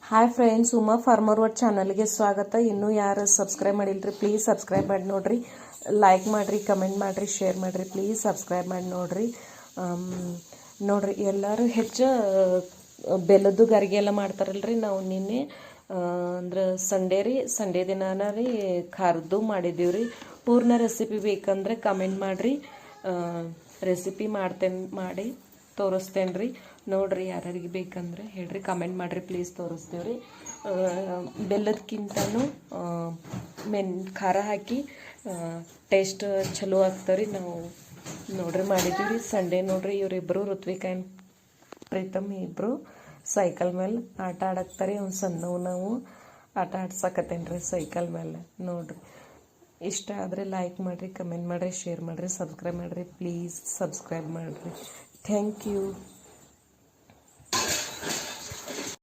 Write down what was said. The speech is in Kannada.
Hi friends, Uma farmer word ಚಾನಲ್ಗೆ ಸ್ವಾಗತ. ಇನ್ನೂ ಯಾರು ಸಬ್ಸ್ಕ್ರೈಬ್ ಮಾಡಿಲ್ರಿ ಪ್ಲೀಸ್ ಸಬ್ಸ್ಕ್ರೈಬ್ ಮಾಡಿ ನೋಡ್ರಿ, ಲೈಕ್ ಮಾಡಿರಿ, ಕಮೆಂಟ್ ಮಾಡಿರಿ, ಶೇರ್ ಮಾಡಿರಿ, ಪ್ಲೀಸ್ ಸಬ್ಸ್ಕ್ರೈಬ್ ಮಾಡಿ ನೋಡ್ರಿ. ನೋಡ್ರಿ ಎಲ್ಲರೂ ಹೆಚ್ಚು ಬೆಲ್ಲದ್ದು ಗರಿಗೆ ಎಲ್ಲ ಮಾಡ್ತಾರಲ್ರಿ. ನಾವು ನಿನ್ನೆ ಅಂದ್ರೆ ಸಂಡೇ ದಿನಾನ ರೀ ಖಾರದ್ದು ಮಾಡಿದ್ದೀವಿ ರೀ. ಪೂರ್ಣ ರೆಸಿಪಿ ಬೇಕಂದ್ರೆ ಕಮೆಂಟ್ ಮಾಡಿರಿ, ರೆಸಿಪಿ ಮಾಡಿ ತೋರಿಸ್ತೇನೆ ರೀ. ನೋಡ್ರಿ ಯಾರ್ಯಾರಿಗೆ ಬೇಕಂದ್ರೆ ಹೇಳ್ರಿ, ಕಮೆಂಟ್ ಮಾಡಿರಿ, ಪ್ಲೀಸ್ ತೋರಿಸ್ತೀವಿ ರೀ. ಬೆಲ್ಲದಕ್ಕಿಂತನೂ ಖಾರ ಹಾಕಿ ಟೇಸ್ಟ್ ಚಲೋ ಆಗ್ತಾವೆ ರೀ. ನಾವು ನೋಡ್ರಿ ಮಾಡಿದ್ದೀವಿ ರೀ. ಸಂಡೇ ನೋಡ್ರಿ ಇವರಿಬ್ಬರು ಋತ್ವಿಕ್ ಆ್ಯಂಡ್ ಪ್ರೀತಮ್ ಇಬ್ಬರು ಸೈಕಲ್ ಮೇಲೆ ಆಟ ಆಡಕ್ತಾರೆ. ಅವ್ನು ಸಣ್ಣವು, ನಾವು ಆಟ ಆಡ್ಸಕತ್ತೇನೆ ರೀ ಸೈಕಲ್ ಮೇಲೆ. ನೋಡ್ರಿ ಇಷ್ಟ ಆದರೆ ಲೈಕ್ ಮಾಡಿರಿ, ಕಮೆಂಟ್ ಮಾಡಿರಿ, ಶೇರ್ ಮಾಡಿರಿ, ಸಬ್ಸ್ಕ್ರೈಬ್ ಮಾಡಿರಿ, ಪ್ಲೀಸ್ ಸಬ್ಸ್ಕ್ರೈಬ್ ಮಾಡಿರಿ. Thank you.